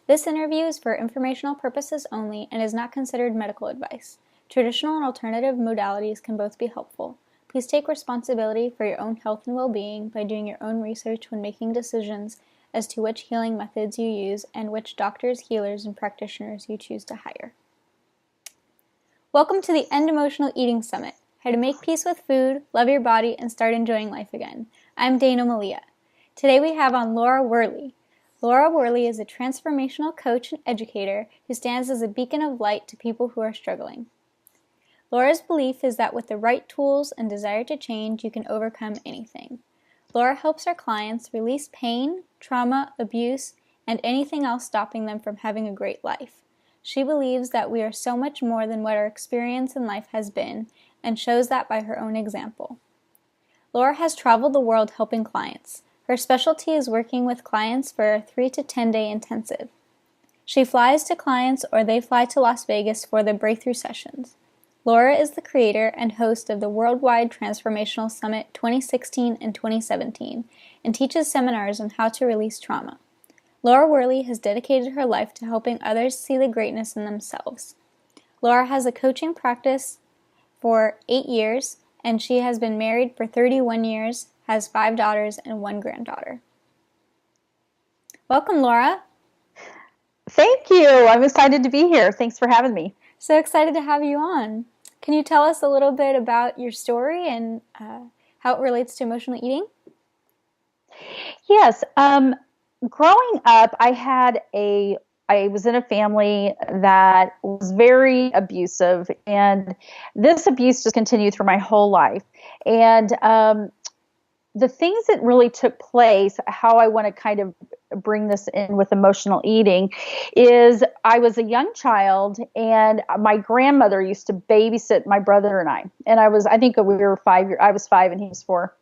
This interview is for informational purposes only and is not considered medical advice. Traditional and alternative modalities can both be helpful. Please take responsibility for your own health and well-being by doing your own research when making decisions as to which healing methods you use and which doctors, healers, and practitioners you choose to hire. Welcome to the End Emotional Eating Summit, how to make peace with food, love your body, and start enjoying life again. I'm Dayna Wheatley. Today we have on Laura Worley. Laura Worley is a transformational coach and educator who stands as a beacon of light to people who are struggling. Laura's belief is that with the right tools and desire to change, you can overcome anything. Laura helps her clients release pain, trauma, abuse, and anything else stopping them from having a great life. She believes that we are so much more than what our experience in life has been, and shows that by her own example. Laura has traveled the world helping clients. Her specialty is working with clients for a 3 to 10 day intensive. She flies to clients or they fly to Las Vegas for the breakthrough sessions. Laura is the creator and host of the Worldwide Transformational Summit 2016 and 2017 and teaches seminars on how to release trauma. Laura Worley has dedicated her life to helping others see the greatness in themselves. Laura has a coaching practice for 8 years, and she has been married for 31 years, has 5 daughters and 1 granddaughter. Welcome, Laura. Thank you. I'm excited to be here. Thanks for having me. So excited to have you on. Can you tell us a little bit about your story and how it relates to emotional eating? Yes. Growing up, I was in a family that was very abusive, and this abuse just continued through my whole life. And the things that really took place, how I want to kind of bring this in with emotional eating, is I was a young child, and my grandmother used to babysit my brother and I. And I think we were 5 years. I was 5 and he was 4.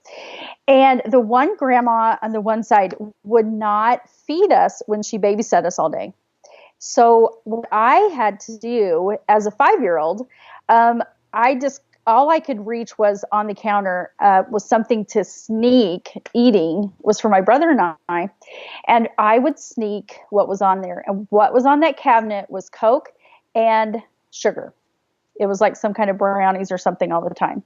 And the one grandma on the one side would not feed us when she babysat us all day. So what I had to do as a 5-year-old, all I could reach was on the counter, was something to sneak eating, was for my brother and I. And I would sneak what was on there. And what was on that cabinet was Coke and sugar. It was like some kind of brownies or something all the time.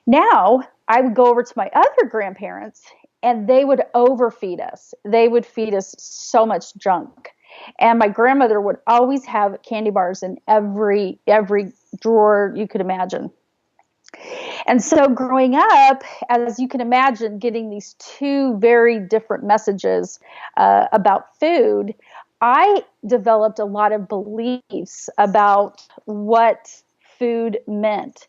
Now, I would go over to my other grandparents, and they would overfeed us. They would feed us so much junk. And my grandmother would always have candy bars in every drawer you could imagine. And so growing up, as you can imagine, getting these two very different messages about food, I developed a lot of beliefs about what food meant.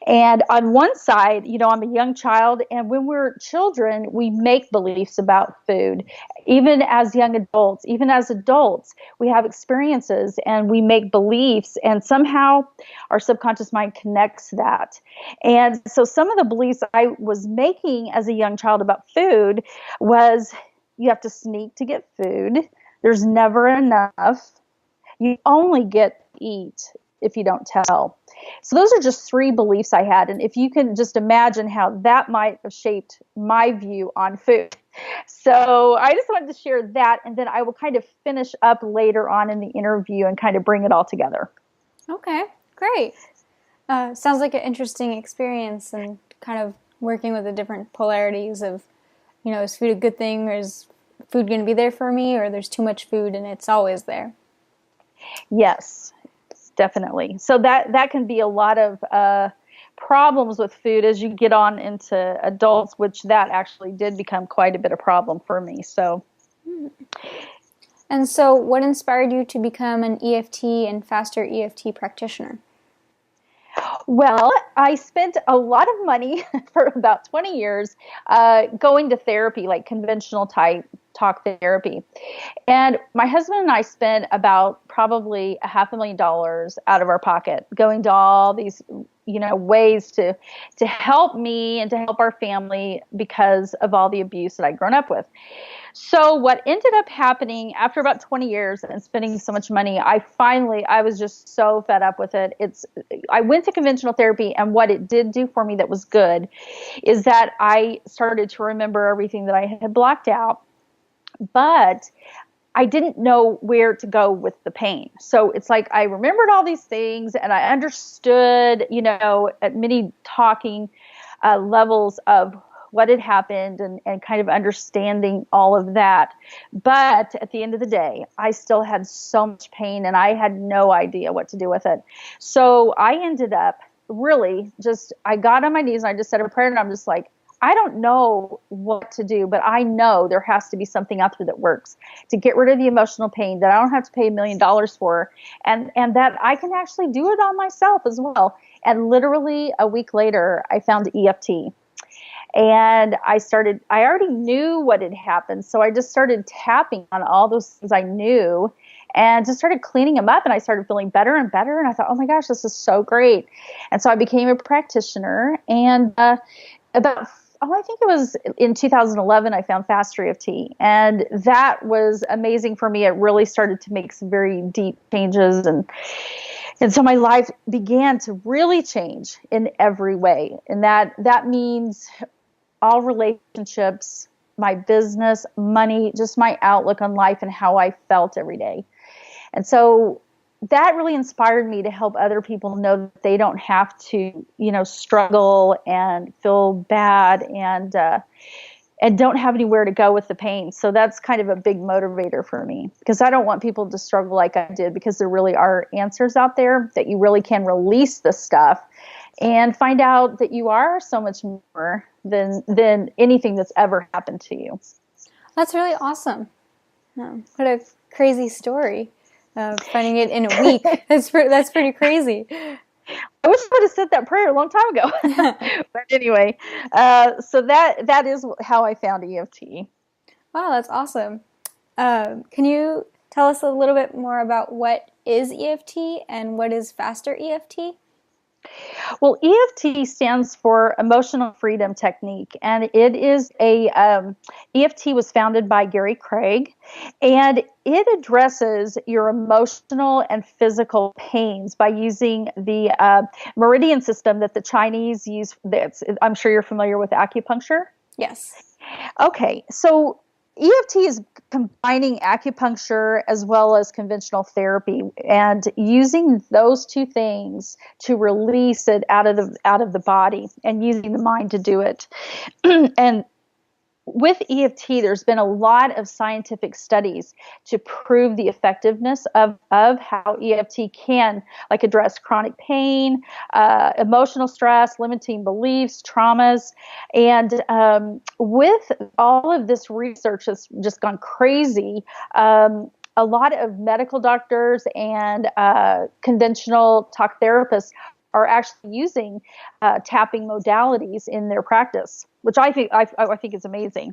And on one side, I'm a young child, and when we're children, we make beliefs about food. Even as young adults, even as adults, we have experiences and we make beliefs, and somehow our subconscious mind connects that. And so some of the beliefs I was making as a young child about food was, you have to sneak to get food. There's never enough. You only get to eat if you don't tell. So those are just 3 beliefs I had. And if you can just imagine how that might have shaped my view on food. So I just wanted to share that, and then I will kind of finish up later on in the interview and kind of bring it all together. Okay, great. Sounds like an interesting experience, and kind of working with the different polarities of, is food a good thing, or is food going to be there for me, or there's too much food and it's always there? Yes. Definitely. So that can be a lot of problems with food as you get on into adults, which that actually did become quite a bit of problem for me. So. And so what inspired you to become an EFT and FasterEFT practitioner? Well, I spent a lot of money for about 20 years going to therapy, like conventional type talk therapy. And my husband and I spent about probably $500,000 out of our pocket going to all these, ways to help me and to help our family because of all the abuse that I'd grown up with. So what ended up happening after about 20 years and spending so much money, I was just so fed up with it. I went to conventional therapy, and what it did do for me that was good is that I started to remember everything that I had blocked out. But I didn't know where to go with the pain. So it's like I remembered all these things and I understood, at many talking levels of what had happened and kind of understanding all of that. But at the end of the day, I still had so much pain and I had no idea what to do with it. So I ended up really I got on my knees and I just said a prayer and I'm just like, I don't know what to do, but I know there has to be something out there that works to get rid of the emotional pain that I don't have to pay $1 million for, and that I can actually do it on myself as well. And literally a week later, I found EFT. And I already knew what had happened, so I just started tapping on all those things I knew and just started cleaning them up, and I started feeling better and better, and I thought, oh my gosh, this is so great. And so I became a practitioner, and I think it was in 2011, I found FasterEFT, and that was amazing for me. It really started to make some very deep changes, and so my life began to really change in every way. And that means all relationships, my business, money, just my outlook on life and how I felt every day. And so that really inspired me to help other people know that they don't have to, struggle and feel bad and don't have anywhere to go with the pain. So that's kind of a big motivator for me, because I don't want people to struggle like I did, because there really are answers out there that you really can release this stuff and find out that you are so much more than anything that's ever happened to you. That's really awesome. What a crazy story. Finding it in a week. That's pretty crazy. I wish I would have said that prayer a long time ago. But anyway, so that is how I found EFT. Wow, that's awesome. Can you tell us a little bit more about what is EFT and what is FasterEFT? Well, EFT stands for Emotional Freedom Technique, and it is EFT was founded by Gary Craig, and it addresses your emotional and physical pains by using the Meridian system that the Chinese use. I'm sure you're familiar with acupuncture. Yes. Okay, so EFT is combining acupuncture as well as conventional therapy, and using those two things to release it out of the body, and using the mind to do it. And with EFT, there's been a lot of scientific studies to prove the effectiveness of how EFT can address chronic pain, emotional stress, limiting beliefs, traumas. And with all of this research that's just gone crazy, a lot of medical doctors and conventional talk therapists are actually using tapping modalities in their practice, which I think is amazing.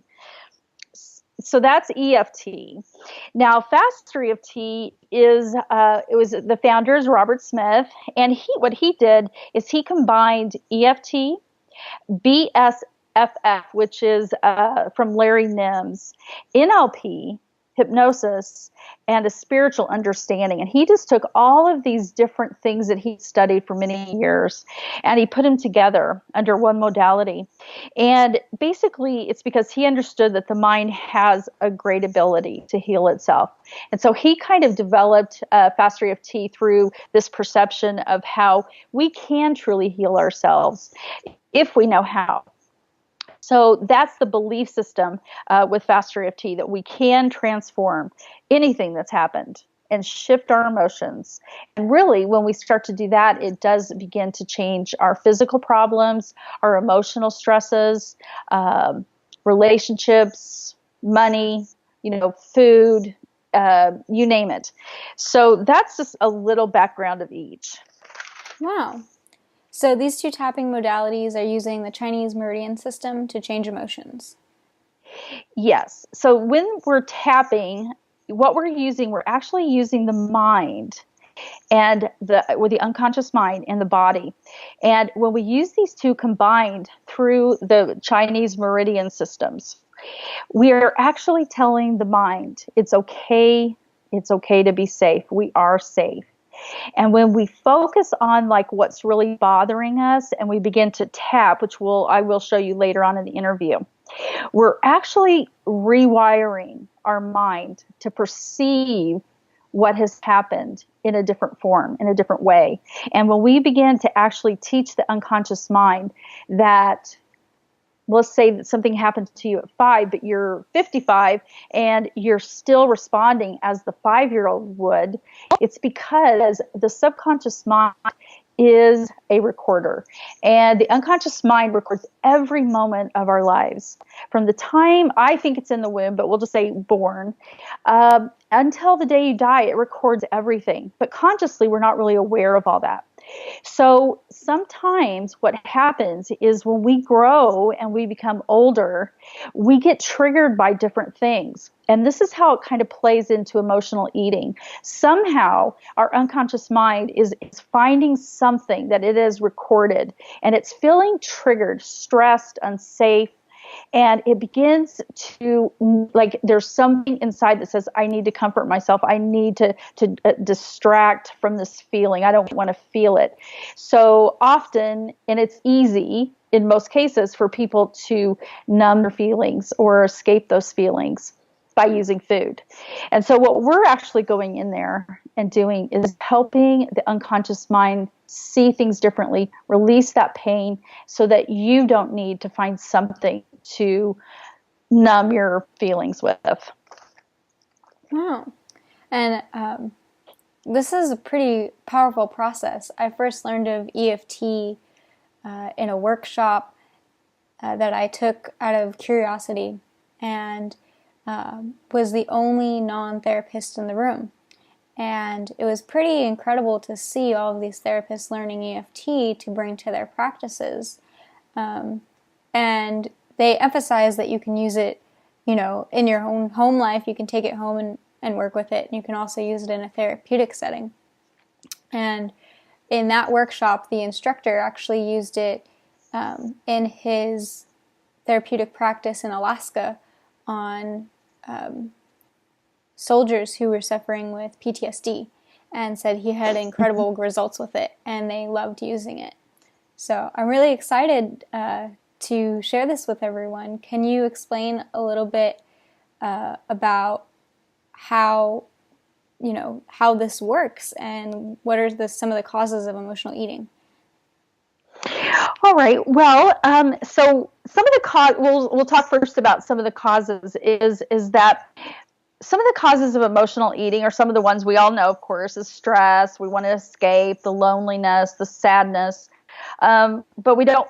So that's EFT. Now, FasterEFT is it was the founder is Robert Smith, and what he did is he combined EFT, BSFF, which is from Larry Nims, NLP, hypnosis, and a spiritual understanding. And he just took all of these different things that he studied for many years, and he put them together under one modality. And basically, it's because he understood that the mind has a great ability to heal itself. And so he kind of developed FasterEFT through this perception of how we can truly heal ourselves if we know how. So that's the belief system with FasterEFT, that we can transform anything that's happened and shift our emotions. And really, when we start to do that, it does begin to change our physical problems, our emotional stresses, relationships, money, food, you name it. So that's just a little background of each. Wow. So these two tapping modalities are using the Chinese Meridian system to change emotions. Yes. So when we're tapping, we're actually using the mind and with the unconscious mind and the body. And when we use these two combined through the Chinese Meridian systems, we are actually telling the mind, it's okay to be safe. We are safe. And when we focus on what's really bothering us, and we begin to tap, which I will show you later on in the interview, We're actually rewiring our mind to perceive what has happened in a different form, in a different way. And when we begin to actually teach the unconscious mind that, let's say that something happened to you at 5, but you're 55 and you're still responding as the 5-year-old would, it's because the subconscious mind is a recorder. And the unconscious mind records every moment of our lives. From the time, I think it's in the womb, but we'll just say born, until the day you die, it records everything. But consciously, we're not really aware of all that. So sometimes what happens is when we grow and we become older, we get triggered by different things. And this is how it kind of plays into emotional eating. Somehow our unconscious mind is finding something that it has recorded, and it's feeling triggered, stressed, unsafe. And it begins to, like, there's something inside that says, I need to comfort myself. I need to distract from this feeling. I don't want to feel it. So often, and it's easy in most cases for people to numb their feelings or escape those feelings by using food. And so what we're actually going in there and doing is helping the unconscious mind see things differently, release that pain so that you don't need to find something to numb your feelings with. Wow. And this is a pretty powerful process. I first learned of EFT in a workshop that I took out of curiosity, and was the only non-therapist in the room. And it was pretty incredible to see all of these therapists learning EFT to bring to their practices. And they emphasize that you can use it, in your own home life. You can take it home and work with it. And you can also use it in a therapeutic setting. And in that workshop, the instructor actually used it in his therapeutic practice in Alaska on soldiers who were suffering with PTSD, and said he had incredible results with it, and they loved using it. So I'm really excited to share this with everyone. Can you explain a little bit about how this works, and what are some of the causes of emotional eating? All right. Well, so some of the we'll talk first about some of the causes. Is that some of the causes of emotional eating are some of the ones we all know, of course, is stress. We want to escape, the loneliness, the sadness. But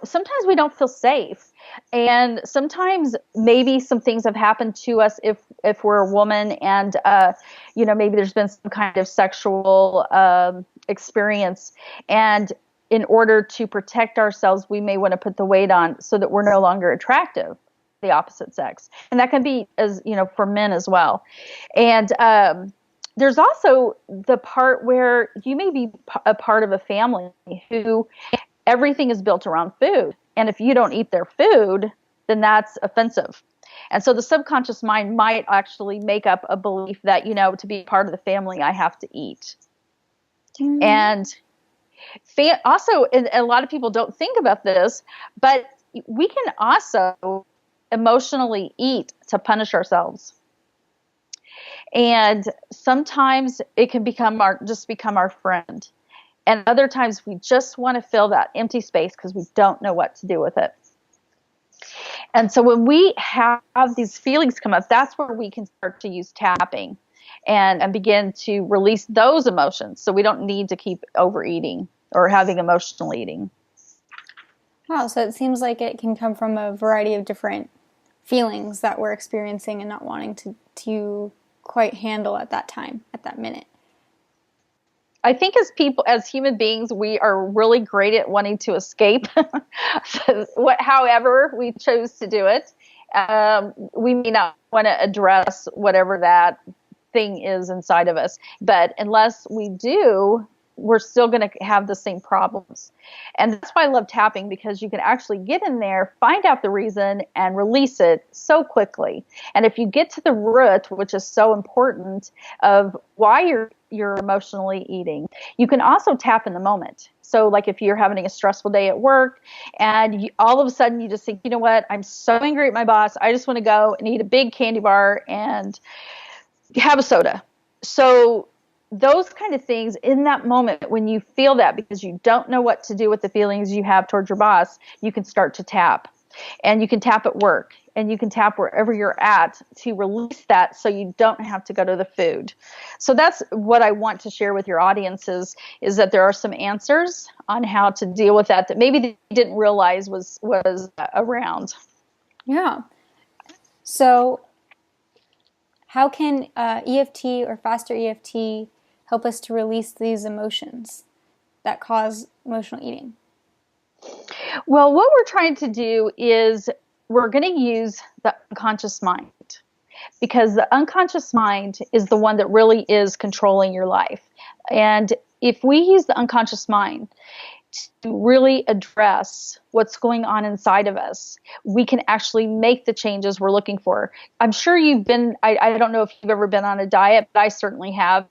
sometimes we don't feel safe. And sometimes maybe some things have happened to us if we're a woman, and, maybe there's been some kind of sexual experience. And in order to protect ourselves, we may want to put the weight on so that we're no longer attractive, the opposite sex. And that can be, as for men as well. And there's also the part where you may be a part of a family who everything is built around food. And if you don't eat their food, then that's offensive. And so the subconscious mind might actually make up a belief that, to be part of the family, I have to eat. Mm-hmm. And also, and a lot of people don't think about this, but we can also emotionally eat to punish ourselves. And sometimes it can become our friend. And other times we just want to fill that empty space because we don't know what to do with it. And so when we have these feelings come up, that's where we can start to use tapping and begin to release those emotions, so we don't need to keep overeating or having emotional eating. Wow, so it seems like it can come from a variety of different feelings that we're experiencing and not wanting to quite handle at that time, at that minute. I think as human beings, we are really great at wanting to escape. However we chose to do it, we may not want to address whatever that thing is inside of us. But unless we do, we're still going to have the same problems. And that's why I love tapping, because you can actually get in there, find out the reason, and release it so quickly. And if you get to the root, which is so important, of why you're you're emotionally eating. You can also tap in the moment. So like if you're having a stressful day at work and all of a sudden you just think, you know what, I'm so angry at my boss. I just want to go and eat a big candy bar and have a soda. So those kind of things in that moment when you feel that, because you don't know what to do with the feelings you have towards your boss, you can start to tap. And you can tap at work, and you can tap wherever you're at to release that so you don't have to go to the food. So that's what I want to share with your audiences, is that there are some answers on how to deal with that maybe they didn't realize was around. Yeah. So how can EFT or faster EFT help us to release these emotions that cause emotional eating? Well, what we're trying to do is we're going to use the unconscious mind, because the unconscious mind is the one that really is controlling your life. And if we use the unconscious mind to really address what's going on inside of us, we can actually make the changes we're looking for. I'm sure you've been, I don't know if you've ever been on a diet, but I certainly have.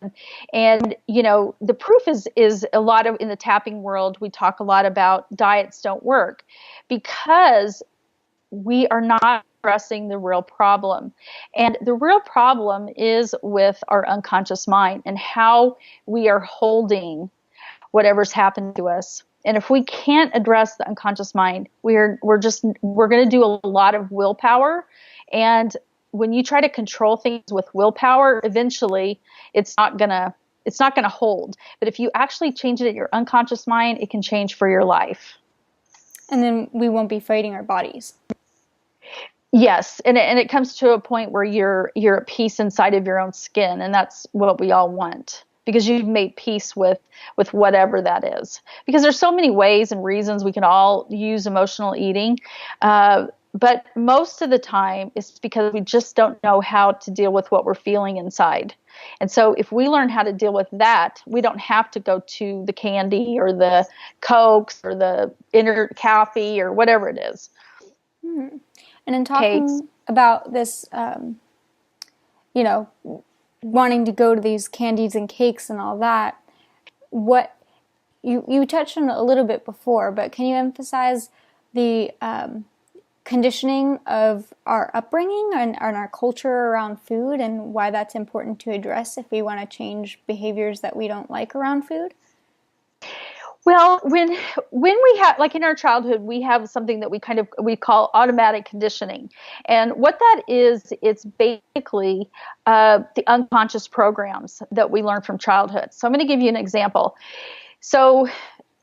And, you know, the proof is a lot of, in the tapping world, we talk a lot about diets don't work because we are not addressing the real problem. And the real problem is with our unconscious mind and how we are holding whatever's happened to us. And if we can't address the unconscious mind, we're going to do a lot of willpower. And when you try to control things with willpower, eventually it's not going to hold. But if you actually change it at your unconscious mind, it can change for your life. And then we won't be fighting our bodies. Yes, and it comes to a point where you're at peace inside of your own skin, and that's what we all want, because you've made peace with whatever that is. Because there's so many ways and reasons we can all use emotional eating, but most of the time it's because we just don't know how to deal with what we're feeling inside. And so if we learn how to deal with that, we don't have to go to the candy or the Cokes or the inner coffee or whatever it is. Mm-hmm. And in talking about this, you know, wanting to go to these candies and cakes and all that, what you touched on it a little bit before, but can you emphasize the conditioning of our upbringing and our culture around food, and why that's important to address if we want to change behaviors that we don't like around food? Well, when we have, like in our childhood, we have something that we call automatic conditioning. And what that is, it's basically the unconscious programs that we learn from childhood. So I'm going to give you an example. So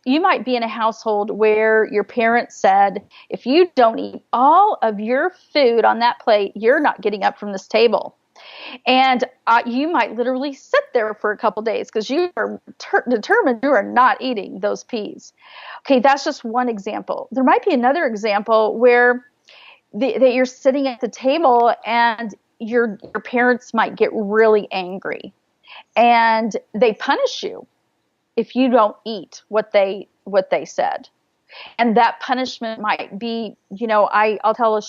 you might be in a household where your parents said, if you don't eat all of your food on that plate, you're not getting up from this table. And you might literally sit there for a couple days because you are determined you are not eating those peas. Okay, that's just one example. There might be another example where that you're sitting at the table and your parents might get really angry and they punish you if you don't eat what they said. And that punishment might be, you know, I'll tell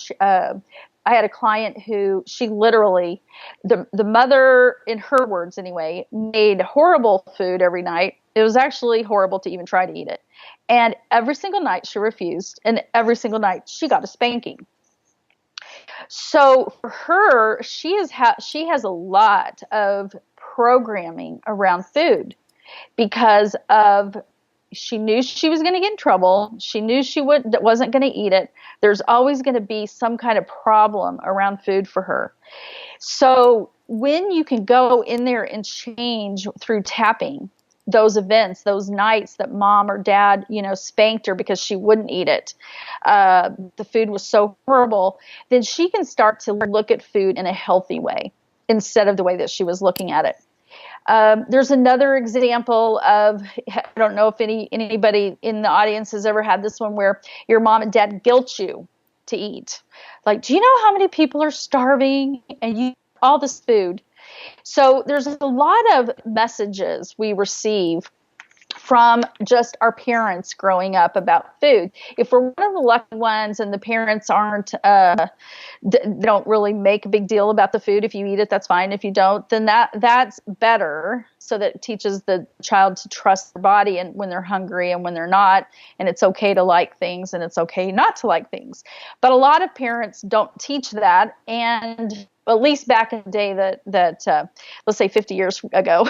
I had a client who she literally, the mother, in her words anyway, made horrible food every night. It was actually horrible to even try to eat it. And every single night she refused, and every single night she got a spanking. So for her, she has a lot of programming around food because of, she knew she was going to get in trouble. She knew she wasn't going to eat it. There's always going to be some kind of problem around food for her. So when you can go in there and change through tapping those events, those nights that mom or dad, you know, spanked her because she wouldn't eat it, the food was so horrible, then she can start to look at food in a healthy way instead of the way that she was looking at it. There's another example of, I don't know if anybody in the audience has ever had this one, where your mom and dad guilt you to eat. Like, do you know how many people are starving and you eat all this food? So there's a lot of messages we receive from just our parents growing up about food. If we're one of the lucky ones and the parents aren't, they don't really make a big deal about the food. If you eat it, that's fine. If you don't, then that's better. So that it teaches the child to trust their body and when they're hungry and when they're not, and it's okay to like things and it's okay not to like things. But a lot of parents don't teach that, and at least back in the day that let's say 50 years ago.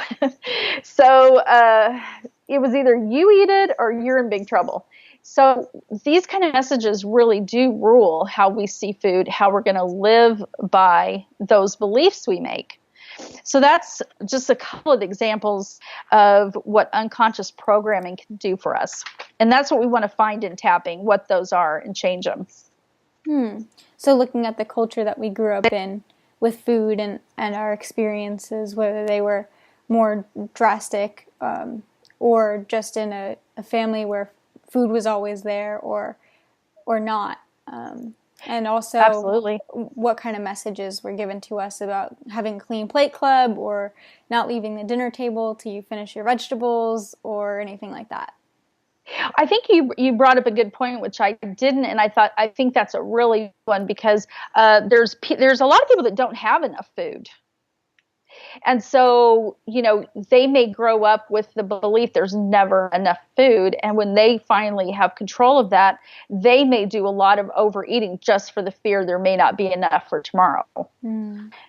So it was either you eat it or you're in big trouble. So these kind of messages really do rule how we see food, how we're going to live by those beliefs we make. So that's just a couple of examples of what unconscious programming can do for us. And that's what we want to find in tapping, what those are, and change them. So looking at the culture that we grew up in with food and our experiences, whether they were more drastic or just in a family where food was always there or not. And also Absolutely. What kind of messages were given to us about having a clean plate club or not leaving the dinner table till you finish your vegetables or anything like that. I think you brought up a good point, which I didn't, and I think that's a really good one because there's a lot of people that don't have enough food. And so, they may grow up with the belief there's never enough food. And when they finally have control of that, they may do a lot of overeating just for the fear there may not be enough for tomorrow.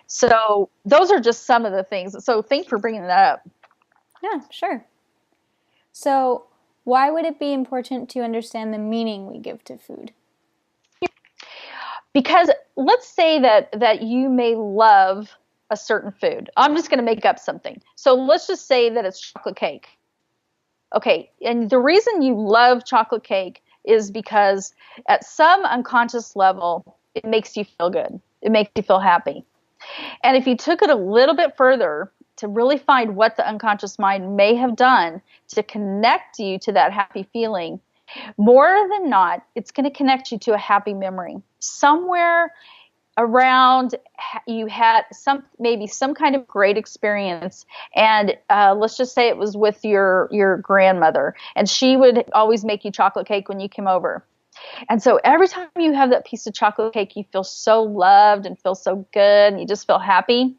So those are just some of the things. So thanks for bringing that up. Yeah, sure. So why would it be important to understand the meaning we give to food? Because let's say that you may love a certain food. I'm just going to make up something. So let's just say that it's chocolate cake. Okay, and the reason you love chocolate cake is because at some unconscious level, it makes you feel good. It makes you feel happy. And if you took it a little bit further to really find what the unconscious mind may have done to connect you to that happy feeling, more than not, it's going to connect you to a happy memory. Somewhere around you had maybe some kind of great experience, and let's just say it was with your grandmother, and she would always make you chocolate cake when you came over. And so every time you have that piece of chocolate cake, you feel so loved and feel so good, and you just feel happy.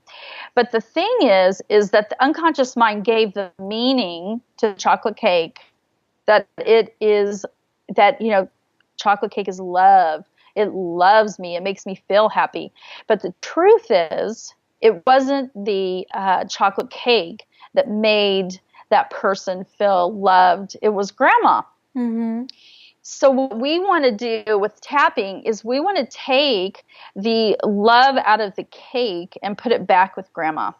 But the thing is that the unconscious mind gave the meaning to chocolate cake that it is that, chocolate cake is love. It loves me. It makes me feel happy. But the truth is, it wasn't the chocolate cake that made that person feel loved. It was grandma. Mm-hmm. So what we want to do with tapping is we want to take the love out of the cake and put it back with grandma.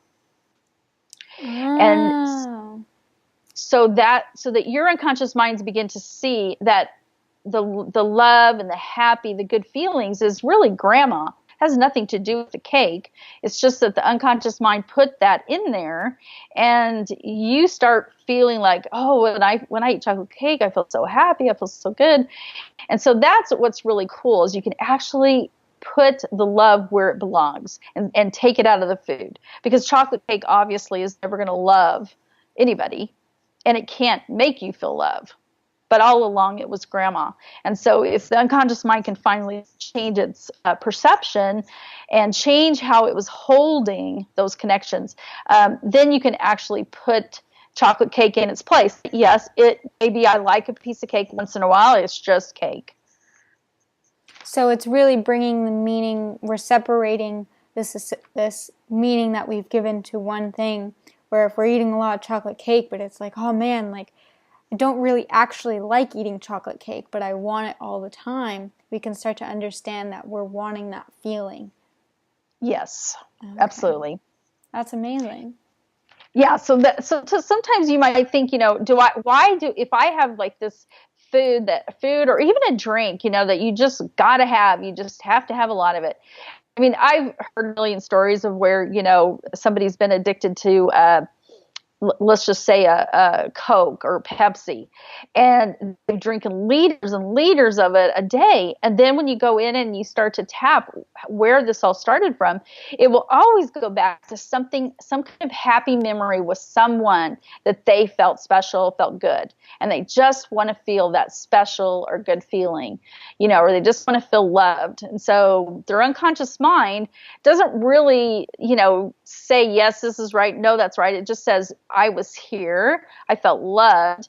Oh. And so that your unconscious minds begin to see that the love and the happy, the good feelings is really grandma. It has nothing to do with the cake. It's just that the unconscious mind put that in there, and you start feeling like, oh, when I eat chocolate cake, I feel so happy, I feel so good. And so that's what's really cool, is you can actually put the love where it belongs and take it out of the food. Because chocolate cake obviously is never going to love anybody, and it can't make you feel love. But all along it was grandma. And so if the unconscious mind can finally change its perception and change how it was holding those connections, then you can actually put chocolate cake in its place. Yes, maybe I like a piece of cake once in a while. It's just cake. So it's really bringing the meaning. We're separating this meaning that we've given to one thing, where if we're eating a lot of chocolate cake, but it's like, oh man, like, I don't really actually like eating chocolate cake, but I want it all the time, we can start to understand that we're wanting that feeling. Yes, okay. Absolutely. That's amazing. Yeah, so sometimes you might think, if I have like this food or even a drink, that you just gotta have, you just have to have a lot of it. I mean, I've heard a million stories of where, somebody's been addicted to let's just say a Coke or Pepsi, and they're drinking liters and liters of it a day. And then when you go in and you start to tap where this all started from, it will always go back to some kind of happy memory with someone that they felt special, felt good. And they just want to feel that special or good feeling, or they just want to feel loved. And so their unconscious mind doesn't really, say, yes, this is right. No, that's right. It just says, I was here. I felt loved.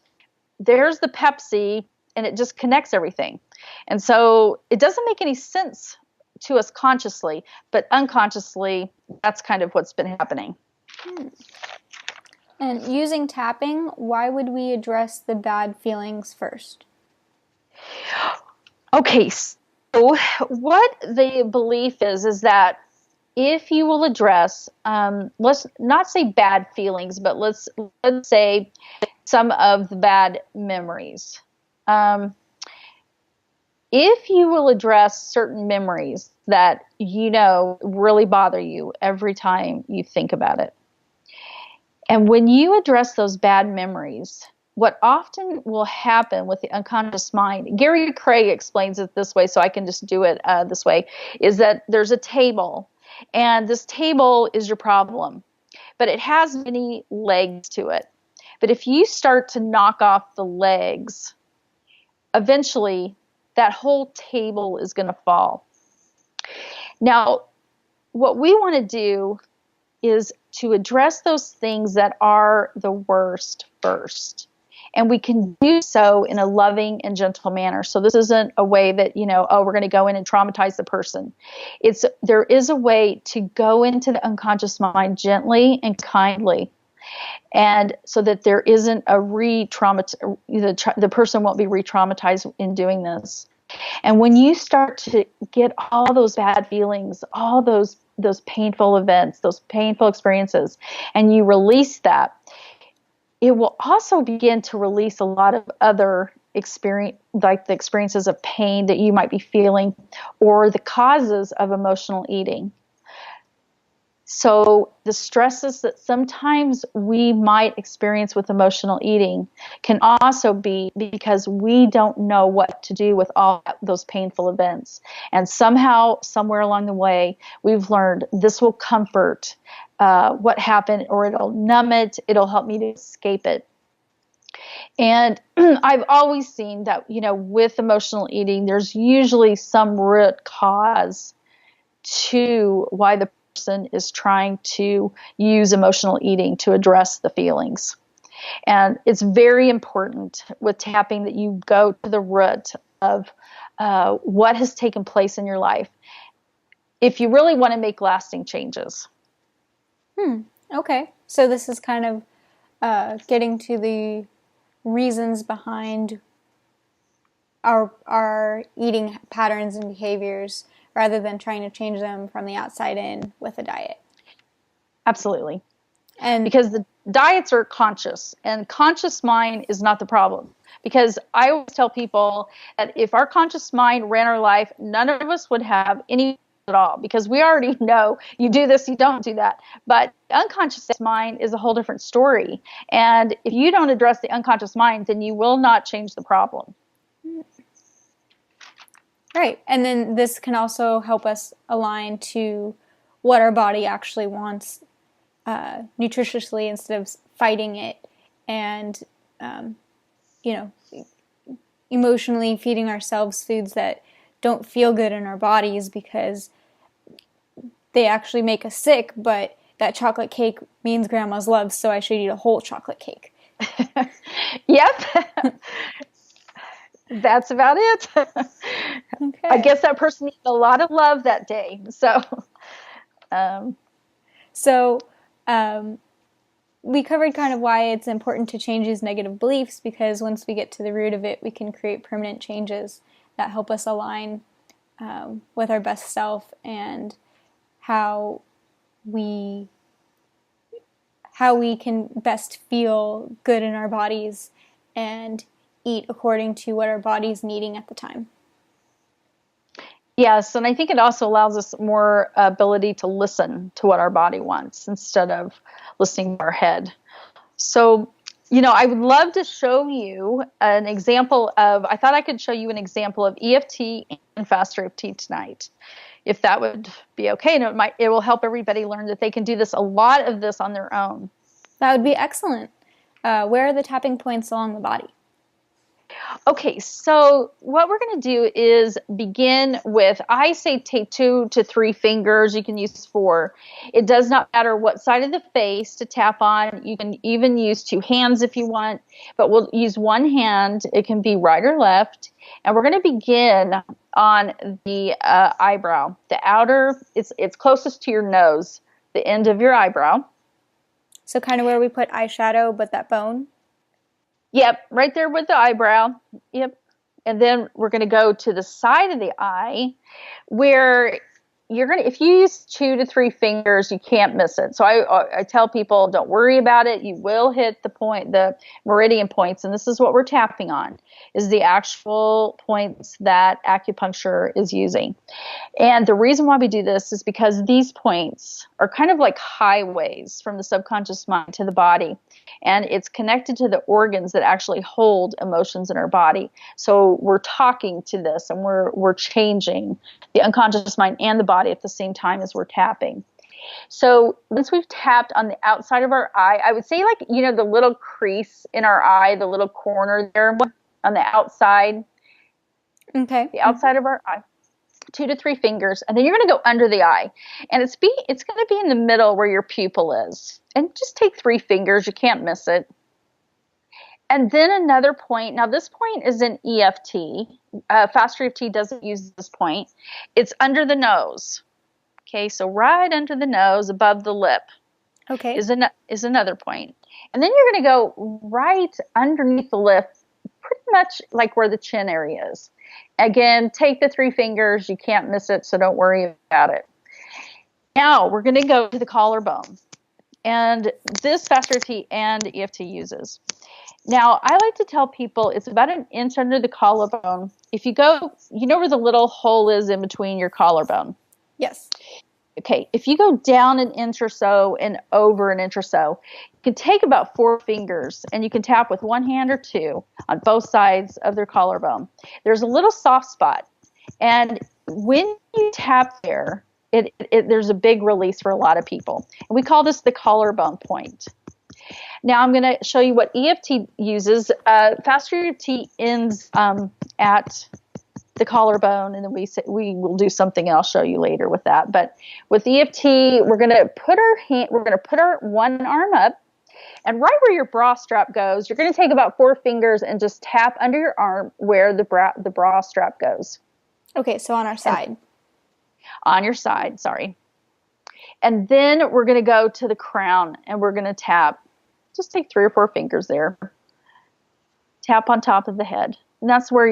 There's the Pepsi, and it just connects everything. And so it doesn't make any sense to us consciously, but unconsciously, that's kind of what's been happening. And using tapping, why would we address the bad feelings first? Okay, so what the belief is that if you will address, let's not say bad feelings, but let's say some of the bad memories. If you will address certain memories that really bother you every time you think about it, and when you address those bad memories, what often will happen with the unconscious mind, Gary Craig explains it this way, so I can just do it this way, is that there's a table. And this table is your problem, but it has many legs to it. But if you start to knock off the legs, eventually that whole table is going to fall. Now, what we want to do is to address those things that are the worst first. And we can do so in a loving and gentle manner. So this isn't a way that, we're going to go in and traumatize the person. There is a way to go into the unconscious mind gently and kindly. And so that there isn't a the person won't be re-traumatized in doing this. And when you start to get all those bad feelings, all those painful events, those painful experiences, and you release that, it will also begin to release a lot of other experience, like the experiences of pain that you might be feeling, or the causes of emotional eating. So the stresses that sometimes we might experience with emotional eating can also be because we don't know what to do with all those painful events. And somehow, somewhere along the way, we've learned this will comfort what happened, or it'll numb it, it'll help me to escape it. And I've always seen that, with emotional eating, there's usually some root cause to why the person is trying to use emotional eating to address the feelings. And it's very important with tapping that you go to the root of what has taken place in your life if you really want to make lasting changes. Okay. So this is kind of getting to the reasons behind our eating patterns and behaviors rather than trying to change them from the outside in with a diet. Absolutely. And because the diets are conscious, and conscious mind is not the problem. Because I always tell people that if our conscious mind ran our life, none of us would have any at all, because we already know you do this, you don't do that. But unconscious mind is a whole different story. And if you don't address the unconscious mind, then you will not change the problem. Right. And then this can also help us align to what our body actually wants nutritiously, instead of fighting it and, emotionally feeding ourselves foods that don't feel good in our bodies because they actually make us sick, but that chocolate cake means grandma's love, so I should eat a whole chocolate cake. Yep. That's about it. Okay. I guess that person needs a lot of love that day. We covered kind of why it's important to change these negative beliefs, because once we get to the root of it, we can create permanent changes that help us align with our best self and how we can best feel good in our bodies and eat according to what our body's needing at the time. Yes, and I think it also allows us more ability to listen to what our body wants instead of listening to our head. So, I would love to show you an example I thought I could show you an example of EFT and FasterEFT tonight, if that would be okay. And it will help everybody learn that they can do a lot of this on their own. That would be excellent. Where are the tapping points along the body? Okay, so what we're going to do is begin with, I say take 2 to 3 fingers. You can use 4. It does not matter what side of the face to tap on. You can even use 2 hands if you want, but we'll use 1 hand. It can be right or left. And we're going to begin on the eyebrow. The outer, it's closest to your nose, the end of your eyebrow. So kind of where we put eyeshadow, but that bone? Yep, right there with the eyebrow. Yep. And then we're going to go to the side of the eye where if you use 2 to 3 fingers, you can't miss it. So I tell people, don't worry about it. You will hit the meridian points. And this is what we're tapping on, is the actual points that acupuncture is using. And the reason why we do this is because these points are kind of like highways from the subconscious mind to the body. And it's connected to the organs that actually hold emotions in our body. So we're talking to this, and we're changing the unconscious mind and the body at the same time as we're tapping. So once we've tapped on the outside of our eye, I would say the little crease in our eye, the little corner there on the outside. Okay. The outside of our eye. 2 to 3 fingers, and then you're going to go under the eye, and it's going to be in the middle where your pupil is, and just take 3 fingers. You can't miss it. And then another point. Now this point is an EFT. FasterEFT doesn't use this point. It's under the nose. Okay, so right under the nose, above the lip. Okay. Is another point. And then you're going to go right underneath the lip, pretty much like where the chin area is. Again, take the 3 fingers. You can't miss it, so don't worry about it. Now, we're going to go to the collarbone. And this FasterEFT and EFT uses. Now, I like to tell people it's about 1 inch under the collarbone. If you go, where the little hole is in between your collarbone? Yes. Okay, if you go down 1 inch or so and over 1 inch or so, you can take about 4 fingers and you can tap with 1 hand or 2 on both sides of their collarbone. There's a little soft spot, and when you tap there, there's a big release for a lot of people. And we call this the collarbone point. Now I'm going to show you what EFT uses. FasterEFT ends at the collarbone, and then we will do something I'll show you later with that. But with EFT, we're going to put our one arm up, and right where your bra strap goes, you're going to take about 4 fingers and just tap under your arm where the bra strap goes. Okay, so on our side. On your side, sorry. And then we're going to go to the crown, and we're going to tap. Just take 3 or 4 fingers there. Tap on top of the head. And that's where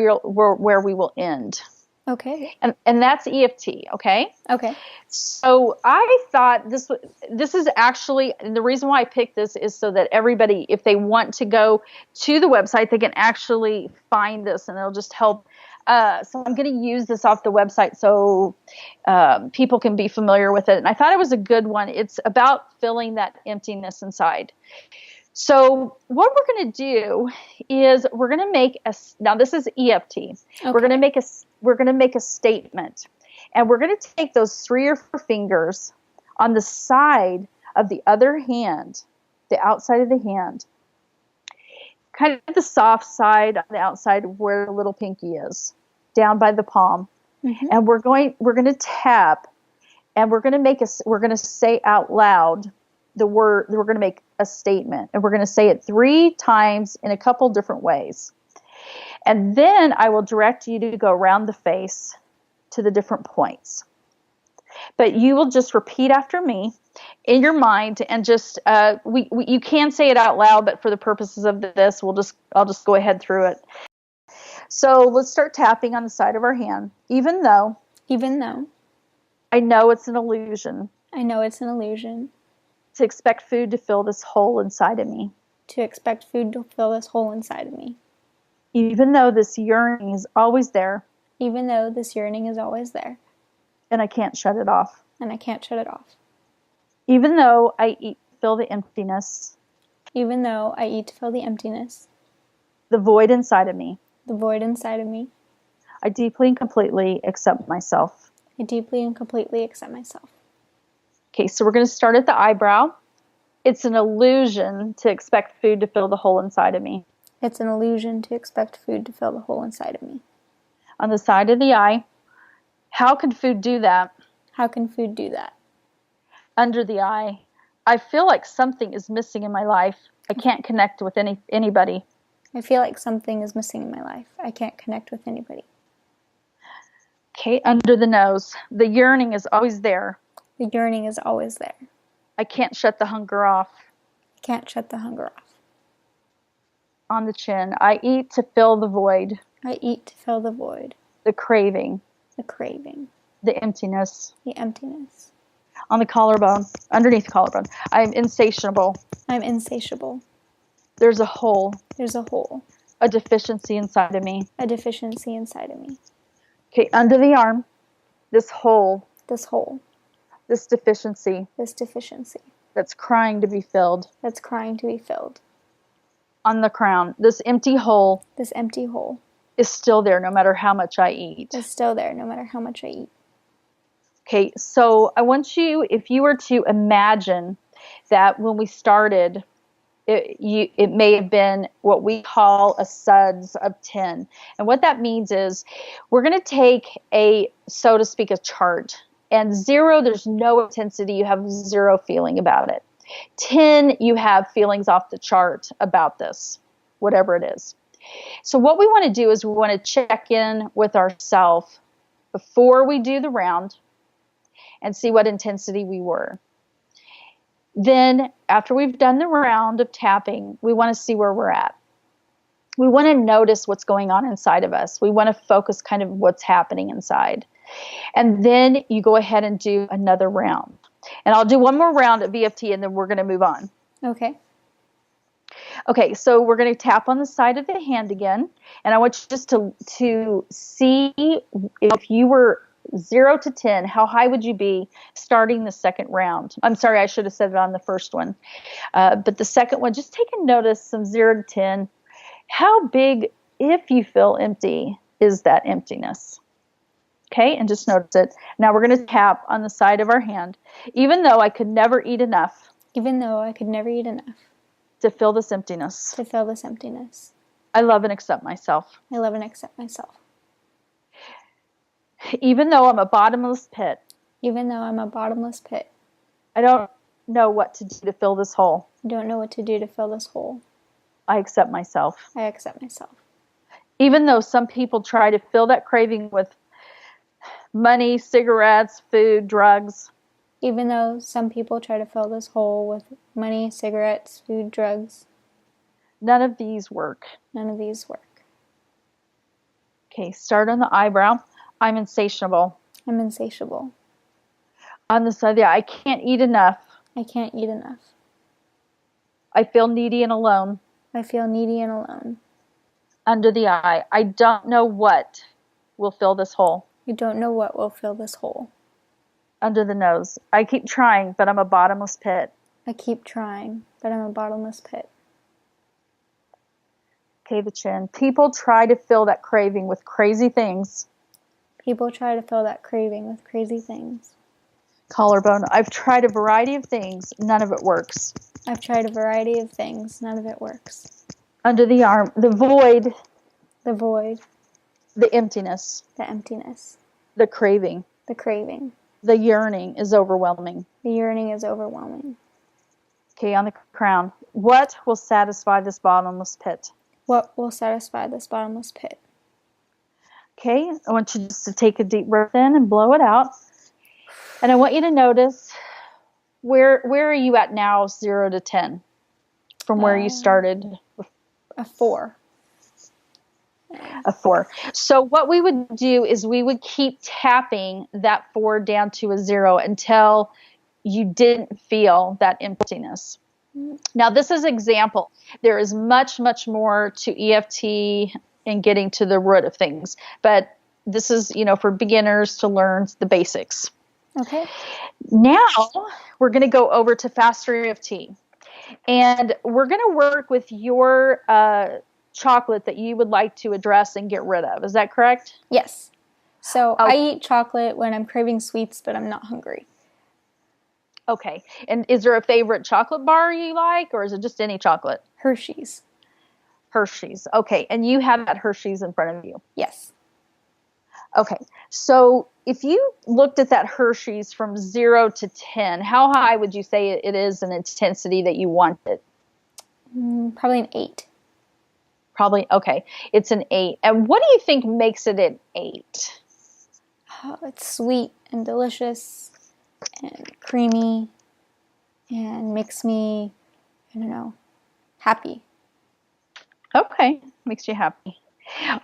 we will end. Okay. And that's EFT, okay? Okay. So I thought this is actually, and the reason why I picked this is so that everybody, if they want to go to the website, they can actually find this, and it'll just help. So I'm going to use this off the website so people can be familiar with it. And I thought it was a good one. It's about filling that emptiness inside. So what we're going to do is we're going to make now this is EFT. Okay. We're going to make a statement, and we're going to take those 3 or 4 fingers on the side of the other hand, the outside of the hand, kind of the soft side on the outside where the little pinky is, down by the palm. Mm-hmm. And we're going to tap, and we're going to say out loud the word. We're going to make a statement, and we're going to say it 3 times in a couple different ways. And then I will direct you to go around the face to the different points. But you will just repeat after me in your mind, and just you can say it out loud, but for the purposes of this, I'll just go ahead through it. So let's start tapping on the side of our hand. Even though I know it's an illusion. I know it's an illusion. To expect food to fill this hole inside of me. To expect food to fill this hole inside of me. Even though this yearning is always there. Even though this yearning is always there. And I can't shut it off. And I can't shut it off. Even though I feel the emptiness. Even though I eat to fill the emptiness, the void inside of me, the void inside of me, I deeply and completely accept myself. I deeply and completely accept myself. Okay, so we're going to start at the eyebrow. It's an illusion to expect food to fill the hole inside of me. It's an illusion to expect food to fill the hole inside of me. On the side of the eye, how can food do that? How can food do that? Under the eye, I feel like something is missing in my life. I can't connect with anybody. I feel like something is missing in my life. I can't connect with anybody. Okay, under the nose, the yearning is always there. The yearning is always there. I can't shut the hunger off. I can't shut the hunger off. On the chin, I eat to fill the void. I eat to fill the void. The craving. The craving. The emptiness. The emptiness. On the collarbone, underneath the collarbone, I'm insatiable. I'm insatiable. There's a hole. There's a hole. A deficiency inside of me. A deficiency inside of me. Okay, under the arm, this hole. This hole. This deficiency. This deficiency. That's crying to be filled. That's crying to be filled. On the crown, this empty hole. This empty hole. Is still there no matter how much I eat. Is still there no matter how much I eat. Okay, so I want you, if you were to imagine that when we started, it may have been what we call a suds of 10. And what that means is we're going to take so to speak, a chart. And 0, there's no intensity. You have 0 feeling about it. 10, you have feelings off the chart about this, whatever it is. So what we want to do is we want to check in with ourselves before we do the round and see what intensity we were. Then after we've done the round of tapping, we want to see where we're at. We want to notice what's going on inside of us. We want to focus kind of what's happening inside. And then you go ahead and do another round. And I'll do one more round of EFT and then we're going to move on. Okay. Okay, so we're going to tap on the side of the hand again. And I want you just to see if you were 0 to 10, how high would you be starting the second round? I'm sorry, I should have said it on the first one. But the second one, just take a notice from 0 to 10. How big, if you feel empty, is that emptiness? Okay, and just notice it. Now we're going to tap on the side of our hand. Even though I could never eat enough. Even though I could never eat enough. To fill this emptiness. To fill this emptiness. I love and accept myself. I love and accept myself. Even though I'm a bottomless pit. Even though I'm a bottomless pit. I don't know what to do to fill this hole. I don't know what to do to fill this hole. I accept myself. I accept myself. Even though some people try to fill that craving with money, cigarettes, food, drugs. Even though some people try to fill this hole with money, cigarettes, food, drugs. None of these work. None of these work. Okay, start on the eyebrow. I'm insatiable. I'm insatiable. On the side, yeah, I can't eat enough. I can't eat enough. I feel needy and alone. I feel needy and alone. Under the eye, I don't know what will fill this hole. I don't know what will fill this hole. Under the nose, I keep trying, but I'm a bottomless pit. I keep trying, but I'm a bottomless pit. Okay, the chin. People try to fill that craving with crazy things. People try to fill that craving with crazy things. Collarbone. I've tried a variety of things. None of it works. I've tried a variety of things. None of it works. Under the arm. The void. The void. The emptiness. The emptiness. The craving. The craving. The yearning is overwhelming. The yearning is overwhelming. Okay, on the crown. What will satisfy this bottomless pit? What will satisfy this bottomless pit? Okay, I want you just to take a deep breath in and blow it out. And I want you to notice where are you at now, 0 to 10, from where you started? A 4. A 4. So what we would do is we would keep tapping that 4 down to a 0 until you didn't feel that emptiness. Now, this is an example. There is much, much more to EFT and getting to the root of things. But this is, for beginners to learn the basics. Okay. Now, we're going to go over to FasterEFT. And we're going to work with your chocolate that you would like to address and get rid of. Is that correct? Yes. So Oh. I eat chocolate when I'm craving sweets, but I'm not hungry. Okay. And is there a favorite chocolate bar you like, or is it just any chocolate? Hershey's. Hershey's. Okay. And you have that Hershey's in front of you? Yes. Okay. So if you looked at that Hershey's from 0 to 10, how high would you say it is in intensity that you want it? Probably an 8. Probably. Okay. It's an 8. And what do you think makes it an 8? Oh, it's sweet and delicious and creamy and makes me, I don't know, happy. Okay. Makes you happy.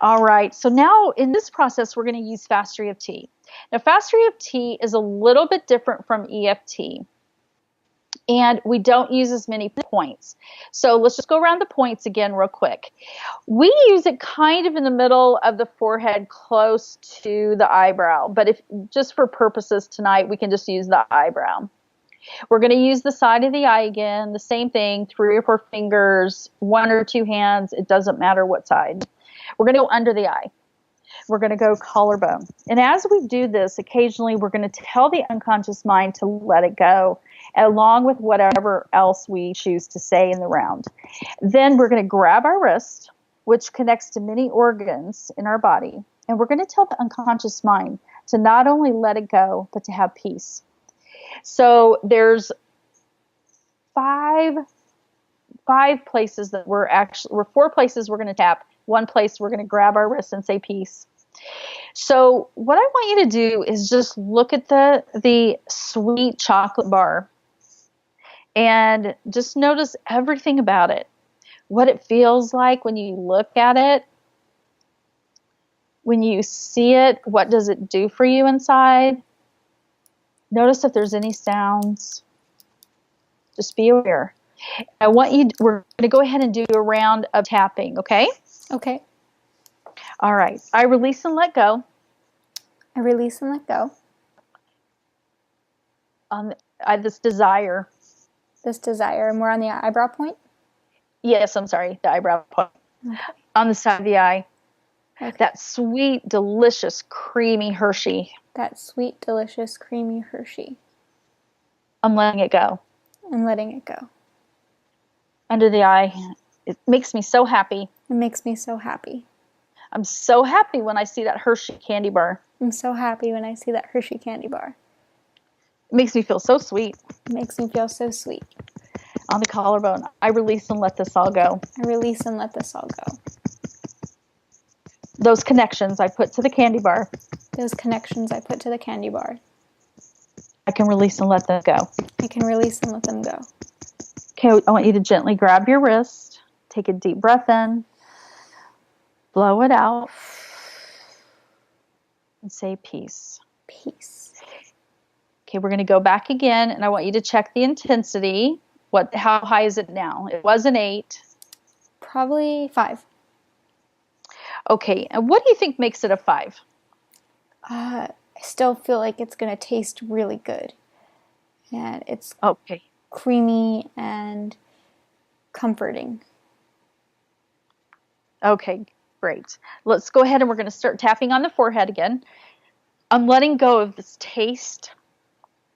All right. So now in this process, we're going to use FasterEFT. Now, FasterEFT is a little bit different from EFT. And we don't use as many points. So let's just go around the points again real quick. We use it kind of in the middle of the forehead, close to the eyebrow. But if just for purposes tonight, we can just use the eyebrow. We're going to use the side of the eye again, the same thing, 3 or 4 fingers, 1 or 2 hands. It doesn't matter what side. We're going to go under the eye. We're going to go collarbone. And as we do this, occasionally we're going to tell the unconscious mind to let it go, along with whatever else we choose to say in the round. Then we're going to grab our wrist, which connects to many organs in our body, and we're going to tell the unconscious mind to not only let it go, but to have peace. So there's five places that we're 4 places we're going to tap. 1 place we're going to grab our wrist and say peace. So what I want you to do is just look at the sweet chocolate bar and just notice everything about it. What it feels like when you look at it, when you see it, what does it do for you inside? Notice if there's any sounds. Just be aware. We're going to go ahead and do a round of tapping, okay? Okay. All right. I release and let go. I release and let go. This desire. This desire. And we're on the eyebrow point? Yes, I'm sorry. The eyebrow point. Okay. On the side of the eye. Okay. That sweet, delicious, creamy Hershey. That sweet, delicious, creamy Hershey. I'm letting it go. I'm letting it go. Under the eye. It makes me so happy. It makes me so happy. I'm so happy when I see that Hershey candy bar. I'm so happy when I see that Hershey candy bar. It makes me feel so sweet. It makes me feel so sweet. On the collarbone, I release and let this all go. I release and let this all go. Those connections I put to the candy bar. Those connections I put to the candy bar. I can release and let them go. I can release and let them go. Okay, I want you to gently grab your wrist. Take a deep breath in. Blow it out. And say peace. Peace. Okay, we're going to go back again, and I want you to check the intensity. How high is it now? It was an 8. Probably 5. Okay, and what do you think makes it a 5? I still feel like it's going to taste really good. And it's okay. Creamy and comforting. Okay, great. Let's go ahead and we're going to start tapping on the forehead again. I'm letting go of this taste.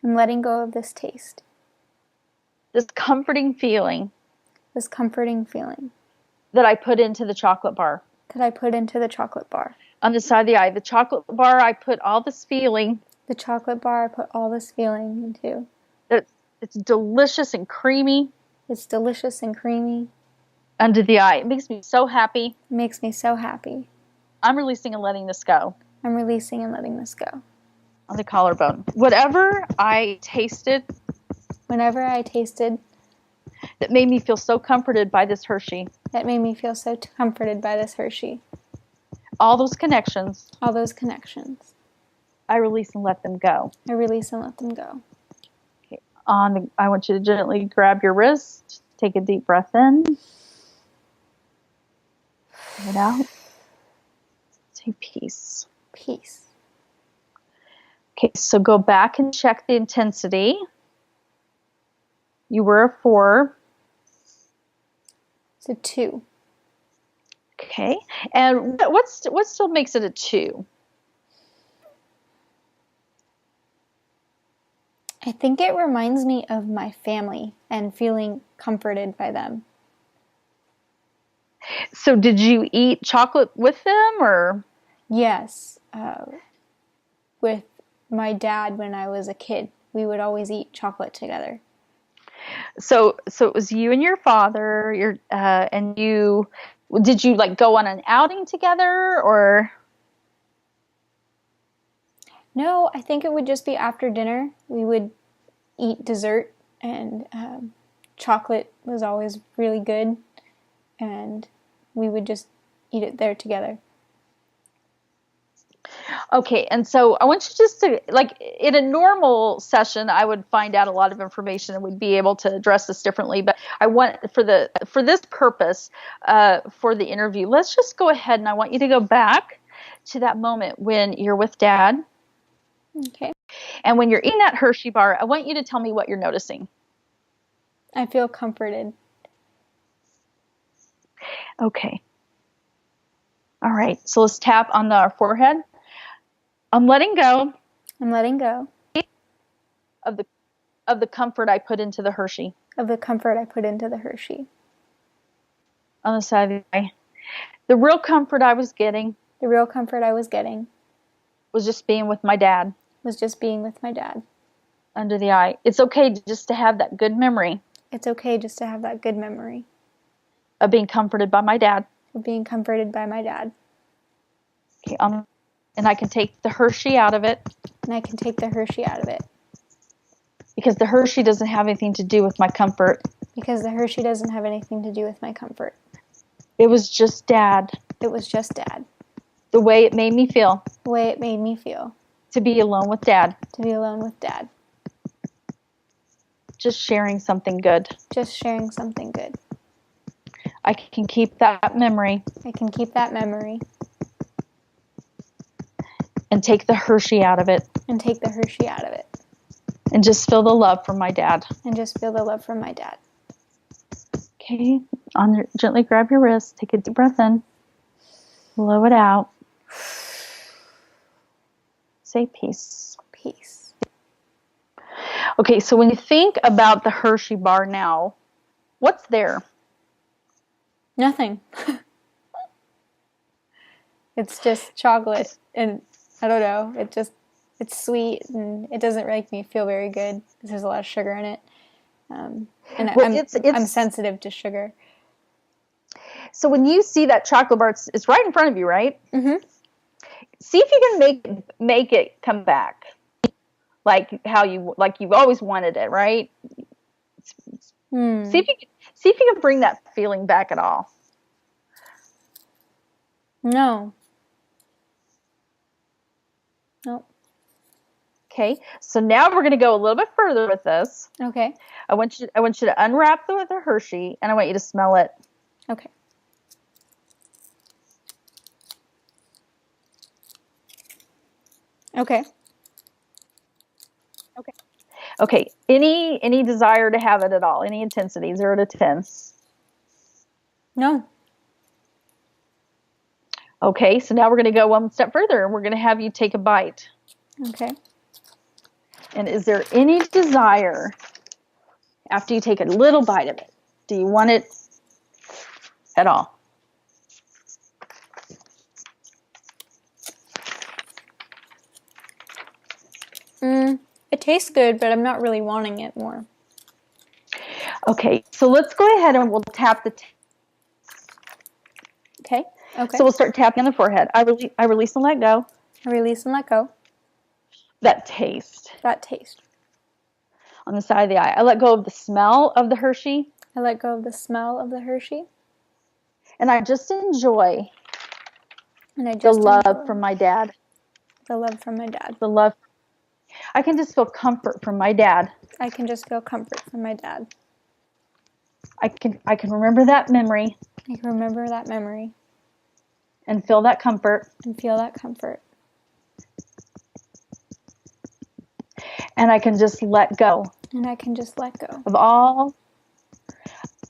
I'm letting go of this taste. This comforting feeling. This comforting feeling. That I put into the chocolate bar. That I put into the chocolate bar. On the side of the eye. The chocolate bar, I put all this feeling. The chocolate bar, I put all this feeling into. It's delicious and creamy. It's delicious and creamy. Under the eye. It makes me so happy. It makes me so happy. I'm releasing and letting this go. I'm releasing and letting this go. On the collarbone. Whatever I tasted. Whenever I tasted. That made me feel so comforted by this Hershey. That made me feel so comforted by this Hershey. All those connections. All those connections. I release and let them go. I release and let them go. Okay. I want you to gently grab your wrist. Take a deep breath in. Breathe it out. Say peace. Peace. Okay, so go back and check the intensity. You were a 4. It's a 2. Okay. And what still makes it a 2? I think it reminds me of my family and feeling comforted by them. So did you eat chocolate with them, or? Yes. With my dad when I was a kid. We would always eat chocolate together. So it was you and your father, and you, did you like go on an outing together, or? No, I think it would just be after dinner. We would eat dessert, and chocolate was always really good, and we would just eat it there together. Okay, and so I want you just to, like, in a normal session, I would find out a lot of information and we'd be able to address this differently. But I want, for this purpose, for the interview, let's just go ahead and I want you to go back to that moment when you're with Dad. Okay. And when you're eating that Hershey bar, I want you to tell me what you're noticing. I feel comforted. Okay. All right, so let's tap on our forehead. I'm letting go. I'm letting go. Of the comfort I put into the Hershey. Of the comfort I put into the Hershey. On the side of the eye. The real comfort I was getting. The real comfort I was getting. Was just being with my dad. Was just being with my dad. Under the eye. It's okay just to have that good memory. It's okay just to have that good memory. Of being comforted by my dad. Of being comforted by my dad. Okay, and I can take the Hershey out of it. And I can take the Hershey out of it. Because the Hershey doesn't have anything to do with my comfort. Because the Hershey doesn't have anything to do with my comfort. It was just Dad. It was just Dad. The way it made me feel. The way it made me feel. To be alone with Dad. To be alone with Dad. Just sharing something good. Just sharing something good. I can keep that memory. I can keep that memory. And take the Hershey out of it. And take the Hershey out of it. And just feel the love from my dad. And just feel the love from my dad. Okay. Gently grab your wrist. Take a deep breath in. Blow it out. Say peace. Peace. Okay, so when you think about the Hershey bar now, what's there? Nothing. It's just chocolate. And I don't know. It's sweet and it doesn't make me feel very good because there's a lot of sugar in it. And I'm sensitive to sugar. So when you see that chocolate bar, it's right in front of you, right? Mm-hmm. See if you can make it come back, like you've always wanted it, right? See if you can bring that feeling back at all. No. Nope. Okay, so now we're going to go a little bit further with this. Okay. I want you to unwrap the Hershey, and I want you to smell it. Okay. Okay. Okay. Okay. Any desire to have it at all? Any intensity? 0 to 10? No. Okay, so now we're going to go one step further, and we're going to have you take a bite. Okay. And is there any desire after you take a little bite of it? Do you want it at all? It tastes good, but I'm not really wanting it more. Okay, so let's go ahead and we'll tap the. Okay. Okay. So we'll start tapping on the forehead. I release and let go. I release and let go. That taste. That taste. On the side of the eye. I let go of the smell of the Hershey. I let go of the smell of the Hershey. And I just enjoy the love from my dad. The love from my dad. The love. I can just feel comfort from my dad. I can just feel comfort from my dad. I can remember that memory. I can remember that memory. And feel that comfort. And feel that comfort. And I can just let go. And I can just let go. Of all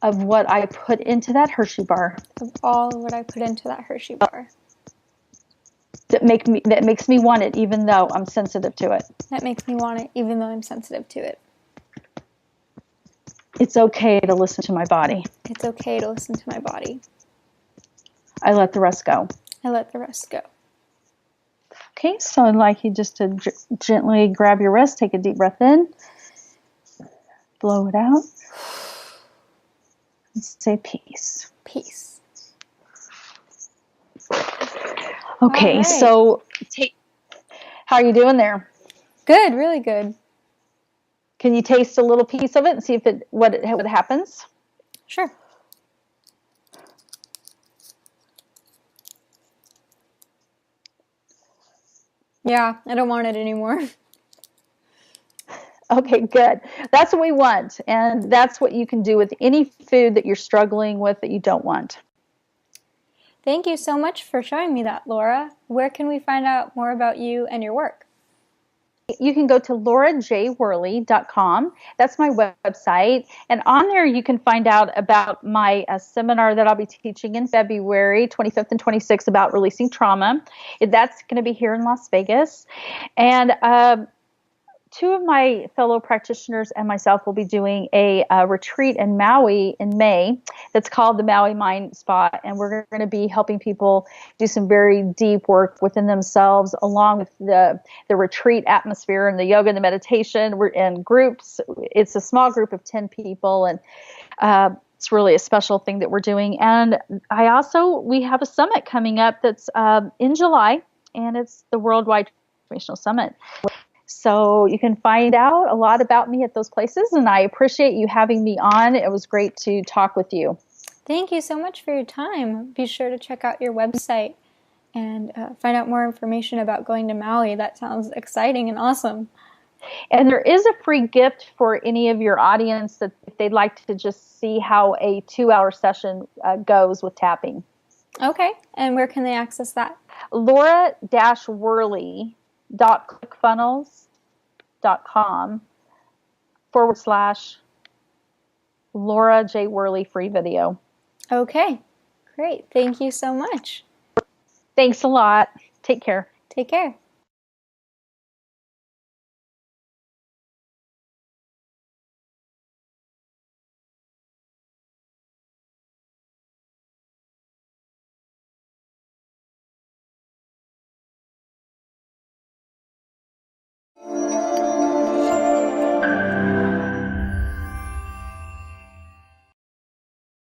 of what I put into that Hershey bar. Of all of what I put into that Hershey bar. That makes me want it even though I'm sensitive to it. That makes me want it even though I'm sensitive to it. It's okay to listen to my body. It's okay to listen to my body. I let the rest go. I let the rest go. Okay, so I'd like you just to gently grab your wrist, take a deep breath in, blow it out, and say peace. Peace. Okay, right. So how are you doing there? Good, really good. Can you taste a little piece of it and see what happens? Sure. Yeah, I don't want it anymore. Okay, good. That's what we want. And that's what you can do with any food that you're struggling with that you don't want. Thank you so much for showing me that, Laura. Where can we find out more about you and your work? You can go to laurajworley.com. That's my website. And on there, you can find out about my seminar that I'll be teaching in February 25th and 26th about releasing trauma. That's going to be here in Las Vegas. And two of my fellow practitioners and myself will be doing a retreat in Maui in May that's called the Maui Mind Spa, and we're going to be helping people do some very deep work within themselves along with the retreat atmosphere and the yoga and the meditation. We're in groups. It's a small group of 10 people, and it's really a special thing that we're doing. And we have a summit coming up that's in July, and it's the Worldwide Transformational Summit. So you can find out a lot about me at those places, and I appreciate you having me on. It was great to talk with you. Thank you so much for your time. Be sure to check out your website and find out more information about going to Maui. That sounds exciting and awesome. And there is a free gift for any of your audience that if they'd like to just see how a 2-hour session goes with tapping. Okay, and where can they access that? Laura-Worley.clickfunnels.com/Laura J. Worley free video. Okay, great. Thank you so much. Thanks a lot. Take care. Take care.